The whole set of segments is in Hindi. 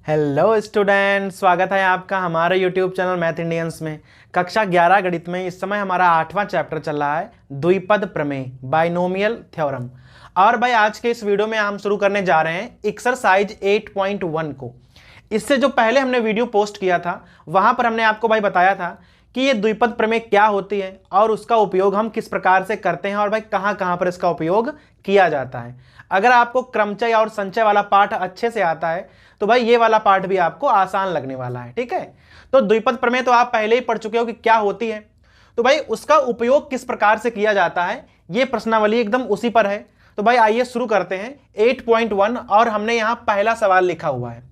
हेलो स्टूडेंट, स्वागत है आपका हमारे यूट्यूब चैनल मैथ इंडियंस में। कक्षा 11 गणित में इस समय हमारा 8वां चैप्टर चल रहा है, द्विपद प्रमेय, बाइनोमियल थ्योरम। और भाई आज के इस वीडियो में हम शुरू करने जा रहे हैं एक्सरसाइज 8.1 को। इससे जो पहले हमने वीडियो पोस्ट किया था वहां पर हमने आपको भाई बताया था कि ये द्विपद प्रमेय क्या होती है और उसका उपयोग हम किस प्रकार से करते हैं और भाई कहां कहां पर इसका उपयोग किया जाता है। अगर आपको क्रमचय और संचय वाला पाठ अच्छे से आता है तो भाई ये वाला पाठ भी आपको आसान लगने वाला है। ठीक है, तो द्विपद प्रमेय तो आप पहले ही पढ़ चुके हो कि क्या होती है। तो भाई उसका उपयोग किस प्रकार से किया जाता है ये प्रश्नावली एकदम उसी पर है। तो भाई आइए शुरू करते हैं 8.1 और हमने यहां पहला सवाल लिखा हुआ है।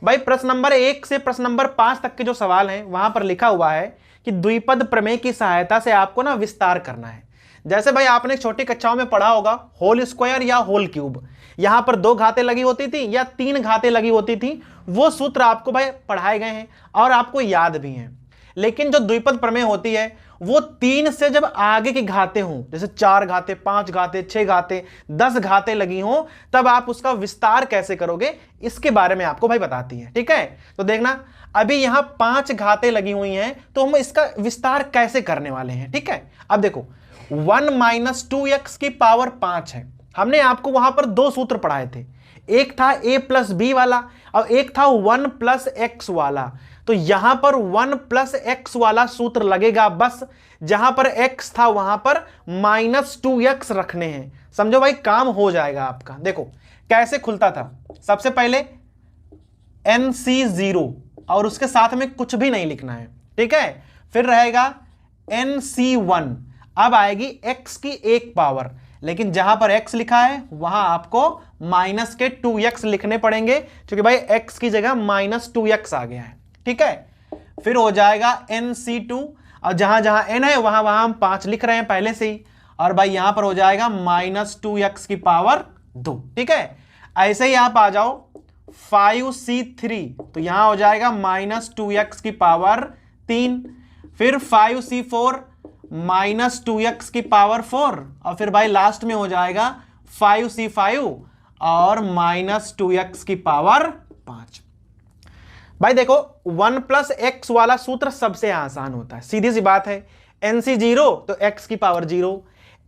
भाई प्रश्न नंबर 1 से प्रश्न नंबर 5 तक के जो सवाल हैं वहां पर लिखा हुआ है कि द्विपद प्रमेय की सहायता से आपको ना विस्तार करना है। जैसे भाई आपने छोटी कक्षाओं में पढ़ा होगा होल स्क्वायर या होल क्यूब, यहां पर 2 घातें लगी होती थी या 3 घातें लगी होती थी, वो सूत्र आपको भाई पढ़ाए गए हैं और आपको याद भी हैं। लेकिन जो द्विपद प्रमेय होती है वो 3 से जब आगे की घातें हों, जैसे 4 घातें, 5 घातें, 6 घातें, 10 घातें लगी हों, तब आप उसका विस्तार कैसे करोगे इसके बारे में आपको भाई बताती है। ठीक है, तो देखना अभी यहां 5 घातें लगी हुई हैं तो हम इसका विस्तार कैसे करने वाले हैं। ठीक है, अब देखो 1 - 2x की पावर 5 है। हमने आपको वहां पर 2 सूत्र पढ़ाए थे, एक था a + b वाला और एक था 1 + x वाला। तो यहां पर 1 + x वाला सूत्र लगेगा, बस जहां पर x था वहां पर -2x रखने हैं। समझो भाई काम हो जाएगा आपका। देखो कैसे खुलता था, सबसे पहले NC0 और उसके साथ में कुछ भी नहीं लिखना है। ठीक है, फिर रहेगा NC1, अब आएगी x की 1 पावर, लेकिन जहां पर x लिखा है वहां आपको माइनस के 2x लिखने पड़ेंगे क्योंकि भाई x की जगह -2x आ गया है। ठीक है, फिर हो जाएगा NC2 और जहां जहां n है वहां वहां हम 5 लिख रहे हैं पहले से ही, और भाई यहां पर हो जाएगा -2x की पावर 2। ठीक है, ऐसे ही आप आ जाओ 5C3, तो यहां हो जाएगा -2x की पावर 3, फिर 5C4 -2x की पावर 4, और फिर भाई लास्ट में हो जाएगा 5C5 और -2x की पावर 5। भाई देखो 1 + x वाला सूत्र सबसे आसान होता है, सीधी सी बात है। NC0 तो x की पावर 0,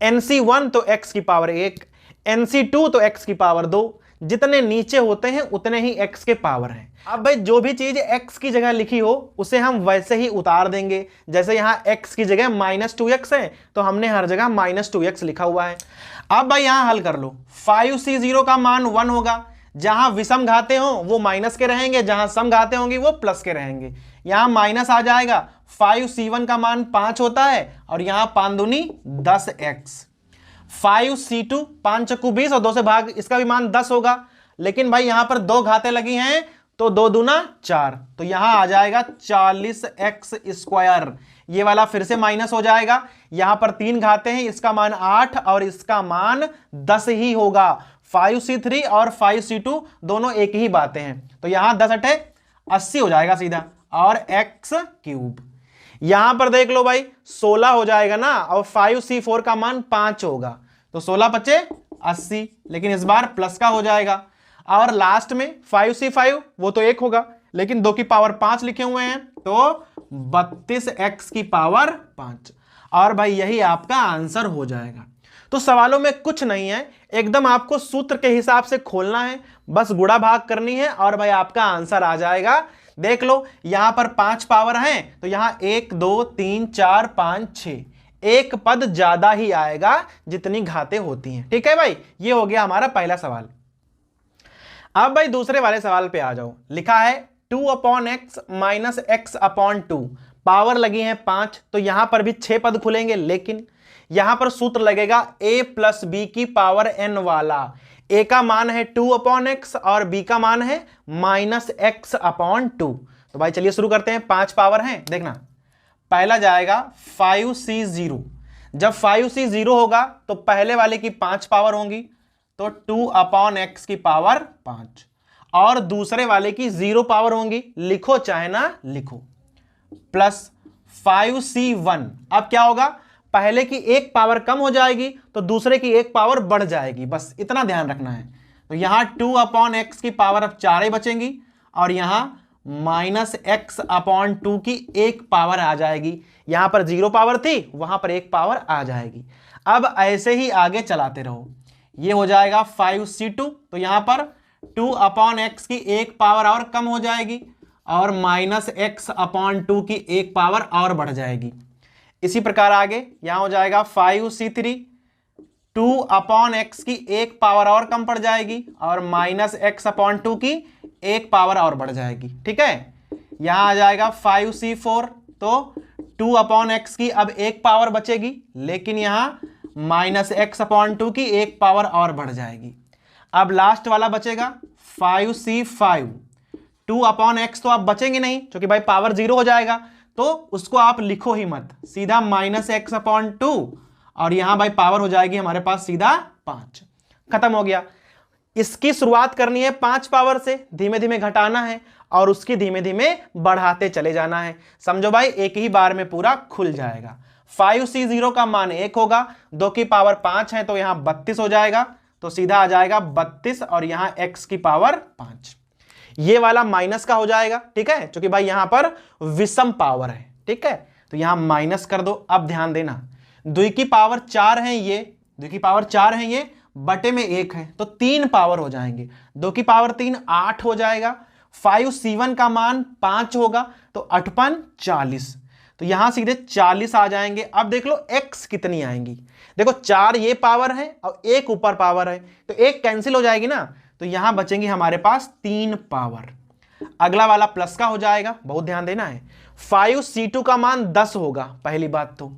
NC1 तो x की पावर 1, NC2 तो x की पावर 2। जितने नीचे होते हैं उतने ही x के पावर हैं। अब भाई जो भी चीज x की जगह लिखी हो उसे हम वैसे ही उतार देंगे। जैसे यहां x की जगह -2x है तो हमने हर जगह -2x लिखा हुआ है। अब भाई यहां हल कर लो, 5C0 का मान 1 होगा, जहां विषम घाते हो वो माइनस के रहेंगे, जहां सम घाते होंगी वो प्लस के रहेंगे। यहां माइनस आ जाएगा, 5C1 का मान 5 होता है और यहां 5 दूनी 10x, 5C2 5 चक्कू 20 और 2 से भाग, इसका भी मान 10 होगा। लेकिन भाई यहां पर 2 घातें लगी हैं तो 2 दूना 4, तो यहां आ जाएगा 40x²। ये वाला फिर से माइनस हो जाएगा, यहां पर 3 घातें हैं, इसका मान 8 और इसका मान 10 ही होगा। 5C3 और 5C2 दोनों एक ही बातें हैं, तो यहां 10 × 8 = 80 हो जाएगा सीधा, और x3। यहां पर देख लो भाई 16 हो जाएगा ना, और 5C4 का मान 5 होगा, तो 16 × 5 = 80, लेकिन इस बार प्लस का हो जाएगा। और लास्ट में 5C5 वो तो 1 होगा, लेकिन 2 की पावर 5 लिखे हुए हैं तो 32x की पावर 5। और भाई यही आपका आंसर हो जाएगा। तो सवालों में कुछ नहीं है, एकदम आपको सूत्र के हिसाब से खोलना है, बस गुणा भाग करनी है और भाई आपका आंसर आ जाएगा। देख लो यहां पर 5 पावर हैं तो यहां 1 2 3 4 5 6, एक पद ज्यादा ही आएगा जितनी घातें होती हैं। ठीक है भाई, ये हो गया हमारा पहला सवाल। अब भाई दूसरे वाले सवाल पे आ जाओ। लिखा है 2/x - x/2, पावर लगी है 5, तो यहां पर भी 6 पद खुलेंगे, लेकिन यहां पर सूत्र लगेगा a + b की पावर n वाला। a का मान है 2/x और b का मान है -x/2। तो भाई चलिए शुरू करते हैं। 5 पावर हैं, देखना पहला जाएगा 5C0। जब 5C0 होगा तो पहले वाले की 5 पावर होंगी, तो 2/x की पावर 5, और दूसरे वाले की 0 पावर होंगी, लिखो चाहे ना लिखो, प्लस 5C1। अब क्या होगा, पहले की 1 पावर कम हो जाएगी तो दूसरे की 1 पावर बढ़ जाएगी, बस इतना ध्यान रखना है। तो यहां 2/x की पावर अब 4 ही बचेंगी और यहां -x/2 की एक पावर आ जाएगी। यहां पर 0 पावर थी, वहां पर एक पावर आ जाएगी। अब ऐसे ही आगे चलाते रहो। ये हो जाएगा 5c2, तो यहां पर 2/x की एक पावर और कम हो जाएगी और -x/2 की एक पावर और बढ़ जाएगी। इसी प्रकार आगे यहां हो जाएगा 5c3, 2/x की एक पावर और कम पड़ जाएगी और -x/2 की एक पावर और बढ़ जाएगी। ठीक है, यहां आ जाएगा 5c4, तो 2/x की अब एक पावर बचेगी, लेकिन यहां -x/2 की एक पावर और बढ़ जाएगी। अब लास्ट वाला बचेगा 5c5, 2/x तो आप बचेंगे नहीं क्योंकि भाई पावर 0 हो जाएगा, तो उसको आप लिखो ही मत, सीधा -x/2 और यहां भाई पावर हो जाएगी हमारे पास सीधा 5। खत्म हो गया। इसकी शुरुआत करनी है 5 पावर से, धीमे धीमे घटाना है और उसकी धीमे धीमे बढ़ाते चले जाना है। समझो भाई एक ही बार में पूरा खुल जाएगा। 5c0 का मान 1 होगा, 2 की पावर 5 है तो यहां 32 हो जाएगा, तो सीधा आ जाएगा 32 और यहां x की पावर 5। ये वाला माइनस का हो जाएगा। ठीक है, क्योंकि भाई यहां पर विषम पावर है। ठीक है, तो यहां माइनस कर दो। अब ध्यान देना, 2 की पावर 4 है ये, 2 की पावर 4 है ये, बटे में 1 है तो 3 पावर हो जाएंगे। 2 की पावर 3 8 हो जाएगा। 5c1 का मान 5 होगा तो 8 40, तो यहां सीधे 40 आ जाएंगे। अब देख लो x कितनी आएंगी, देखो 4 ये पावर है और 1 ऊपर पावर है, तो 1 कैंसिल हो जाएगी ना, तो यहां बचेंगे हमारे पास 3 पावर। अगला वाला प्लस का हो जाएगा, बहुत ध्यान देना है। 5c2 का मान 10 होगा। पहली बात तो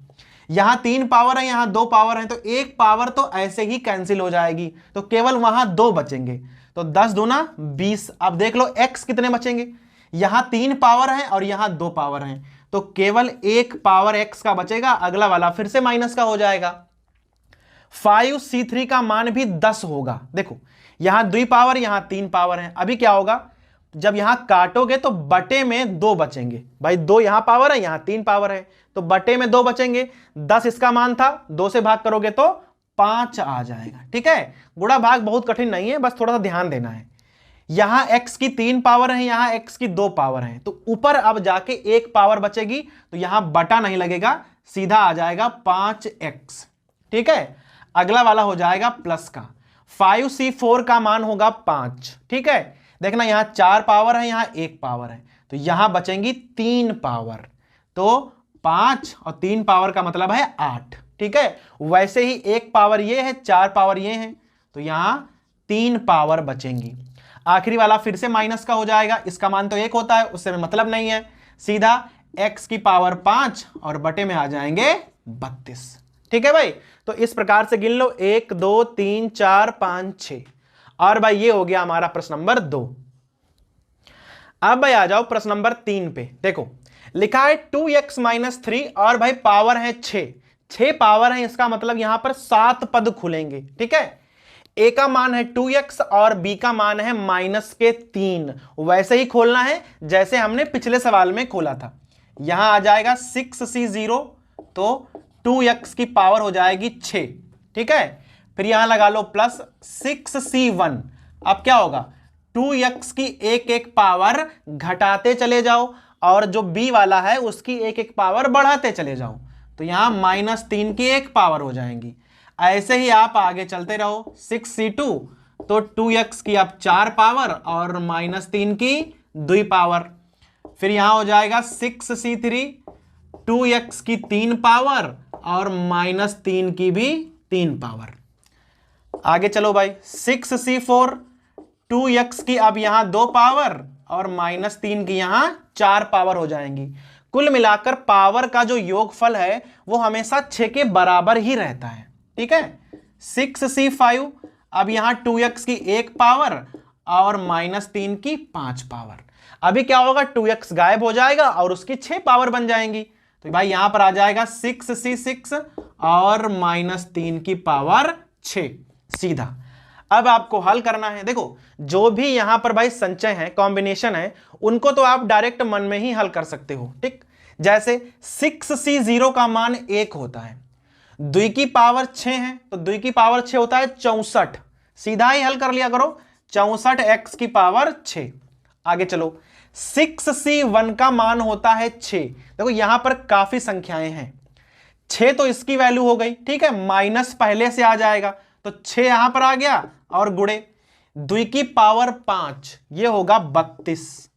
यहां 3 पावर है, यहां 2 पावर है, तो 1 पावर तो ऐसे ही कैंसिल हो जाएगी, तो केवल वहां 2 बचेंगे, तो 10 दूना 20। अब देख लो x कितने बचेंगे, यहां 3 पावर है और यहां 2 पावर है, तो केवल 1 पावर x का बचेगा। अगला वाला फिर से माइनस का हो जाएगा। 5c3 का मान भी 10 होगा। देखो यहां 2 पावर, यहां 3 पावर है। अभी क्या होगा, जब यहां काटोगे तो बटे में 2 बचेंगे। भाई 2 यहां पावर है, यहां 3 पावर है, तो बटे में 2 बचेंगे। 10 इसका मान था, 2 से भाग करोगे तो 5 आ जाएगा। ठीक है, गुणा भाग बहुत कठिन नहीं है, बस थोड़ा सा ध्यान देना है। यहां x की 3 पावर है, यहां x की 2 पावर है, तो ऊपर अब जाके 1 पावर बचेगी, तो यहां बटा नहीं लगेगा, सीधा आ जाएगा 5x। ठीक है, अगला वाला हो जाएगा प्लस का। 5c4 का मान होगा 5। ठीक है, देखना यहां 4 पावर है, यहां 1 पावर है, तो यहां बचेंगी 3 पावर, तो 5 और 3 पावर का मतलब है 8। ठीक है, वैसे ही 1 पावर ये है, 4 पावर ये है, तो यहां 3 पावर बचेंगी। आखिरी वाला फिर से माइनस का हो जाएगा, इसका मान तो 1 होता है, उससे मतलब नहीं है, सीधा x की पावर 5 और बटे में आ जाएंगे 32। ठीक है भाई, तो इस प्रकार से गिन लो 1 2 3 4 5 6। और भाई ये हो गया हमारा प्रश्न नंबर 2। अब भाई आ जाओ प्रश्न नंबर 3 पे। देखो लिखा है 2x - 3 और भाई पावर है 6 पावर है, इसका मतलब यहां पर 7 पद खुलेंगे। ठीक है, a का मान है 2x और b का मान है -3। वैसे ही खोलना है जैसे हमने पिछले सवाल में खोला था। यहां आ जाएगा 6c0, तो 2x की पावर हो जाएगी 6। ठीक है, फिर यहां लगा लो प्लस 6c1। अब क्या होगा, 2x की एक पावर घटाते चले जाओ और जो b वाला है उसकी एक पावर बढ़ाते चले जाओ, तो यहां -3 की एक पावर हो जाएंगी। ऐसे ही आप आगे चलते रहो। 6c2, तो 2x की अब 4 पावर और -3 की 2 पावर। फिर यहां हो जाएगा 6c3, 2x की 3 पावर और -3 की भी 3 पावर। आगे चलो भाई, 6c4, 2x की अब यहां 2 पावर और -3 की यहां 4 पावर हो जाएंगी। कुल मिलाकर पावर का जो योगफल है वो हमेशा 6 के बराबर ही रहता है। ठीक है, 6c5, अब यहां 2x की 1 पावर और -3 की 5 पावर। अभी क्या होगा, 2x गायब हो जाएगा और उसकी 6 पावर बन जाएंगी, तो भाई यहां पर आ जाएगा 6c6 और -3 की पावर 6 सीधा। अब आपको हल करना है। देखो जो भी यहां पर भाई संचय है, कॉम्बिनेशन है, उनको तो आप डायरेक्ट मन में ही हल कर सकते हो। ठीक, जैसे 6c0 का मान 1 होता है, 2 की पावर 6 है, तो 2 की पावर 6 होता है 64। सीधा ही हल कर लिया करो, 64x की पावर 6। आगे चलो, 6c1 का मान होता है 6। देखो यहां पर काफी संख्याएं हैं, 6 तो इसकी वैल्यू हो गई, ठीक है, माइनस पहले से आ जाएगा, तो 6 यहां पर आ गया और गुणे 2 की पावर 5, ये होगा 32,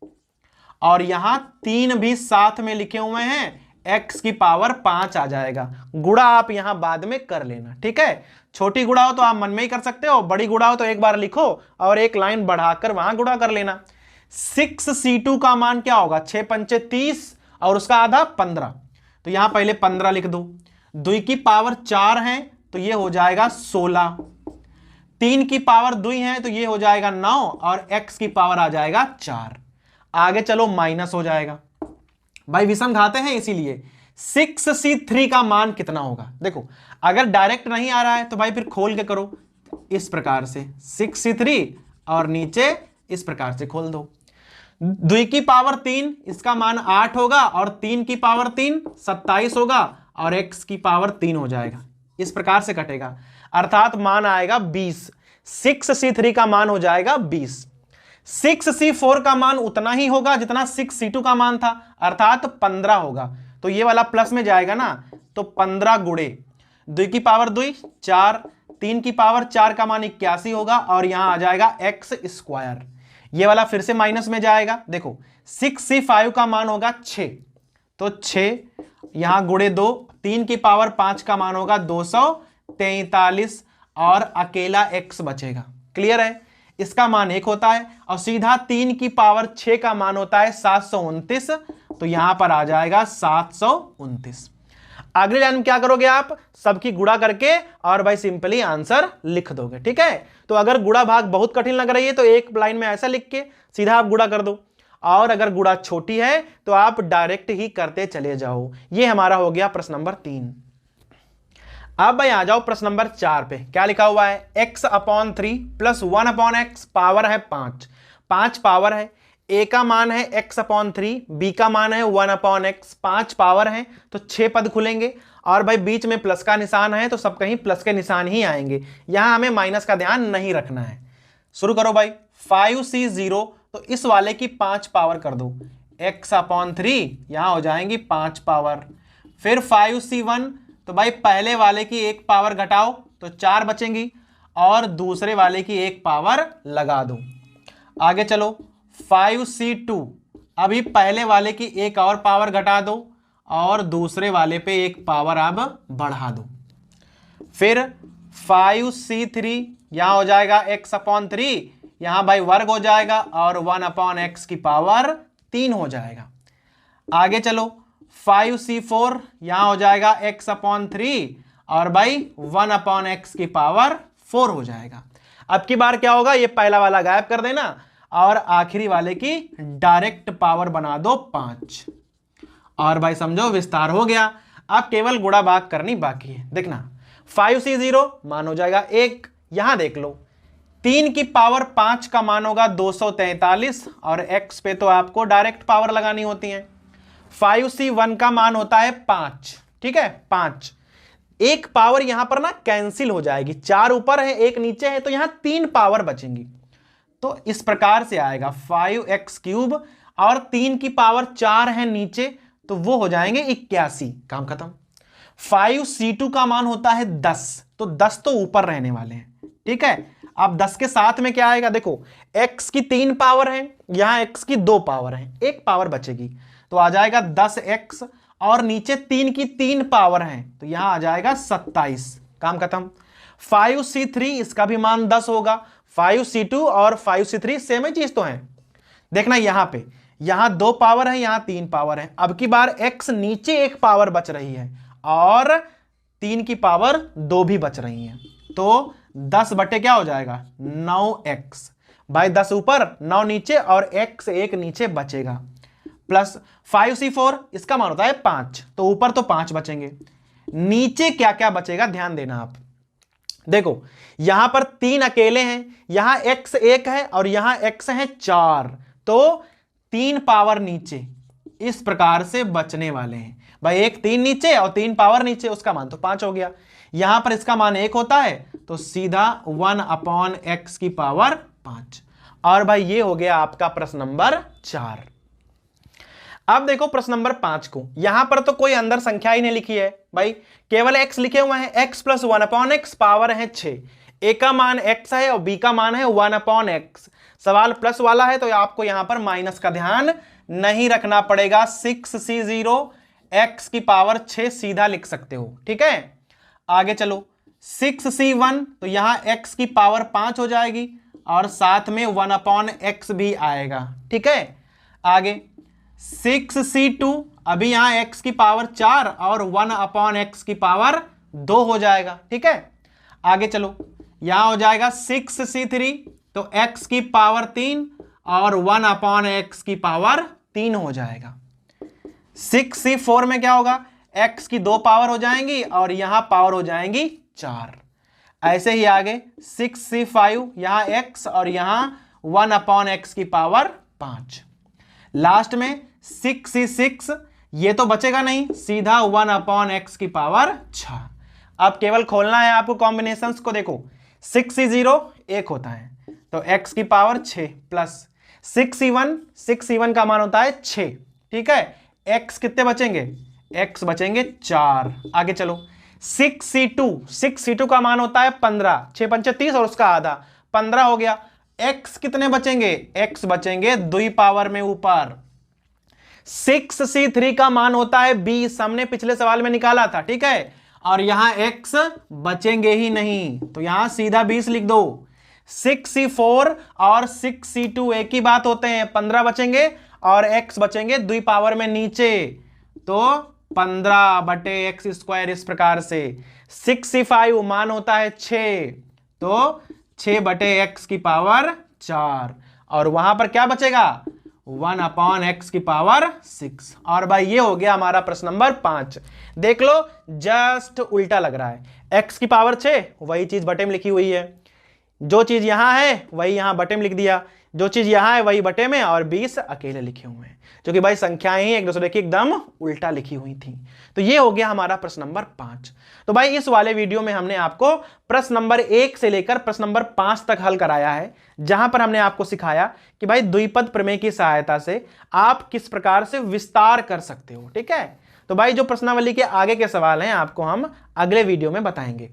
और यहां 3 भी साथ में लिखे हुए हैं, x की पावर 5 आ जाएगा। गुणा आप यहां बाद में कर लेना, ठीक है, छोटी गुणा हो तो आप मन में ही कर सकते हो, बड़ी गुणा हो तो एक बार लिखो और एक लाइन बढ़ाकर वहां गुणा कर लेना। 6c2 का मान क्या होगा, 6 पंचे 30 और उसका आधा 15, तो यहां पहले 15 लिख दो। 2 की पावर 4 है तो ये हो जाएगा 16, 3 की पावर 2 है तो ये हो जाएगा 9 और x की पावर आ जाएगा 4। आगे चलो माइनस हो जाएगा, भाई विषम घाते हैं इसीलिए। 6c3 का मान कितना होगा, देखो अगर डायरेक्ट नहीं आ रहा है तो भाई फिर खोल के करो, इस प्रकार से 6c3 और नीचे इस प्रकार से खोल दो। 2 की पावर 3 इसका मान 8 होगा और 3 की पावर 3 27 होगा और x की पावर 3 हो जाएगा, इस प्रकार से कटेगा, अर्थात मान आएगा 20। 6c3 का मान हो जाएगा 20। 6c4 का मान उतना ही होगा जितना 6c2 का मान था, अर्थात 15 होगा, तो ये वाला प्लस में जाएगा ना, तो 15 गुणे 2 की पावर 2 4, 3 की पावर 4 का मान 81 होगा और यहां आ जाएगा x स्क्वायर, ये वाला फिर से माइनस में जाएगा। देखो 6c5 का मान होगा 6, तो 6 यहां गुणे 2, 3 की पावर 5 का मान होगा 243 और अकेला x बचेगा, क्लियर है, इसका मान 1 होता है और सीधा 3 की पावर 6 का मान होता है 729, तो यहां पर आ जाएगा 729। अगले लाइन में क्या करोगे आप, सबकी गुणा करके और भाई सिंपली आंसर लिख दोगे, ठीक है। तो अगर गुणा भाग बहुत कठिन लग रही है तो एक लाइन में ऐसा लिख के सीधा आप गुणा कर दो, और अगर गुणा छोटी है तो आप डायरेक्ट ही करते चले जाओ। ये हमारा हो गया प्रश्न नंबर 3। अब भाई आ जाओ प्रश्न नंबर 4 पे, क्या लिखा हुआ है, x/3 प्लस 1/x, पावर है 5, 5 पावर है, a का मान है x/3, b का मान है 1/x, 5 पावर है तो 6 पद खुलेंगे, और भाई बीच में प्लस का निशान है तो सब कहीं प्लस के निशान ही आएंगे, यहां हमें माइनस का ध्यान नहीं रखना है। शुरू करो भाई, 5c0 तो इस वाले की 5 पावर कर दो, x/3 यहां हो जाएंगी 5 पावर, फिर 5c1 तो भाई पहले वाले की 1 पावर घटाओ तो 4 बचेंगी और दूसरे वाले की 1 पावर लगा दो। आगे चलो 5c2, अभी पहले वाले की 1 और पावर घटा दो और दूसरे वाले पे 1 पावर अब बढ़ा दो। फिर 5c3 यहां हो जाएगा x/3, यहां भाई वर्ग हो जाएगा और 1/x की पावर 3 हो जाएगा। आगे चलो 5c4 यहां हो जाएगा x/3 और भाई 1/x की पावर 4 हो जाएगा। अब की बार क्या होगा, ये पहला वाला गायब कर देना और आखिरी वाले की डायरेक्ट पावर बना दो 5, और भाई समझो विस्तार हो गया। अब केवल गुणा भाग करनी बाकी है। देखना 5c0 मान हो जाएगा 1, यहां देख लो 3 की पावर 5 का मान होगा 243 और x पे तो आपको डायरेक्ट पावर लगानी होती है। 5c1 का मान होता है 5, ठीक है 5, एक पावर यहां पर ना कैंसिल हो जाएगी, 4 ऊपर है 1 नीचे है तो यहां 3 पावर बचेंगी, तो इस प्रकार से आएगा 5x³ और 3 की पावर 4 है नीचे तो वो हो जाएंगे 81, काम खत्म। 5c2 का मान होता है 10, तो 10 तो ऊपर रहने वाले हैं, ठीक है। अब 10 के साथ में क्या आएगा, देखो x की 3 पावर है, यहां x की 2 पावर है, 1 पावर बचेगी तो आ जाएगा 10x और नीचे 3 की 3 पावर है तो यहां आ जाएगा 27, काम खत्म। 5c3 इसका भी मान 10 होगा, 5c2 और 5c3 सेम ही चीज तो है। देखना यहां पे, यहां 2 पावर है यहां 3 पावर है, अब की बार x नीचे 1 पावर बच रही है और 3 की पावर 2 भी बच रही है, तो 10 बटे क्या हो जाएगा 9x, भाई 10 ऊपर 9 नीचे और x 1 नीचे बचेगा, प्लस 5c4 इसका मान होता है 5, तो ऊपर तो 5 बचेंगे, नीचे क्या क्या बचेगा ध्यान देना आप। देखो यहां पर 3 अकेले हैं, यहां x 1 है और यहां x है 4, तो 3 पावर नीचे इस प्रकार से बचने वाले हैं, भाई 1 3 नीचे और 3 पावर नीचे, उसका मान तो 5 हो गया। यहां पर इसका मान 1 होता है तो सीधा 1/x की पावर 5, और भाई ये हो गया आपका प्रश्न नंबर 4। अब देखो प्रश्न नंबर 5 को, यहां पर तो कोई अंदर संख्या ही नहीं लिखी है भाई, केवल x लिखे हुए हैं, x प्लस 1/x, पावर है 6, a का मान x है और b का मान है 1/x। सवाल प्लस वाला है तो आपको यहां पर माइनस का ध्यान नहीं रखना पड़ेगा। 6c0 x की पावर 6 सीधा लिख सकते हो, ठीक है। आगे चलो 6c1, तो यहां x की पावर 5 हो जाएगी और साथ में 1/x भी आएगा, ठीक है। आगे 6c2, अभी यहां x की पावर 4 और 1/x की पावर 2 हो जाएगा, ठीक है। आगे चलो यहां हो जाएगा 6c3, तो x की पावर 3 और 1/x की पावर 3 हो जाएगा। 6c4 में क्या होगा, x की 2 पावर हो जाएंगी और यहां पावर हो जाएंगी 4। ऐसे ही आगे 6c5, यहां x और यहां 1/x की पावर 5। लास्ट में 6c6, ये तो बचेगा नहीं, सीधा 1/x की पावर 6। अब केवल खोलना है आपको कॉम्बिनेशंस को। देखो 6c0 1 होता है तो x की पावर 6 प्लस 6c1 का मान होता है 6, ठीक है। x कितने बचेंगे, x बचेंगे 4। आगे चलो 6c2 का मान होता है 15, 6 पंचे 30 और उसका आधा 15 हो गया। x कितने बचेंगे, x बचेंगे 2 पावर में ऊपर। 6c3 का मान होता है 20, हमने पिछले सवाल में निकाला था, ठीक है। और यहां x बचेंगे ही नहीं तो यहां सीधा 20 लिख दो। 6c4 और 6c2 एक ही बात होते हैं, 15 बचेंगे और x बचेंगे 2 पावर में नीचे, तो 15/x²। इस प्रकार से 6c5 मान होता है 6, तो 6/x की पावर 4 और वहां पर क्या बचेगा 1/x की पावर 6। और भाई ये हो गया हमारा प्रश्न नंबर 5। देख लो जस्ट उल्टा लग रहा है, x की पावर 6 वही चीज बटे में लिखी हुई है, जो चीज यहां है वही यहां बटे में लिख दिया, जो चीज यहां है वही बटे में और 20 अकेले लिखे हुए हैं, जो कि भाई संख्याएं ही एक दूसरे की एकदम उल्टा लिखी हुई थी। तो ये हो गया हमारा प्रश्न नंबर 5। तो भाई इस वाले वीडियो में हमने आपको प्रश्न नंबर 1 से लेकर प्रश्न नंबर 5 तक हल कराया है, जहां पर हमने आपको सिखाया कि भाई द्विपद प्रमेय की सहायता से आप किस प्रकार से विस्तार कर सकते हो, ठीक है। तो भाई जो प्रश्नावली के आगे के सवाल हैं आपको हम अगले वीडियो में बताएंगे।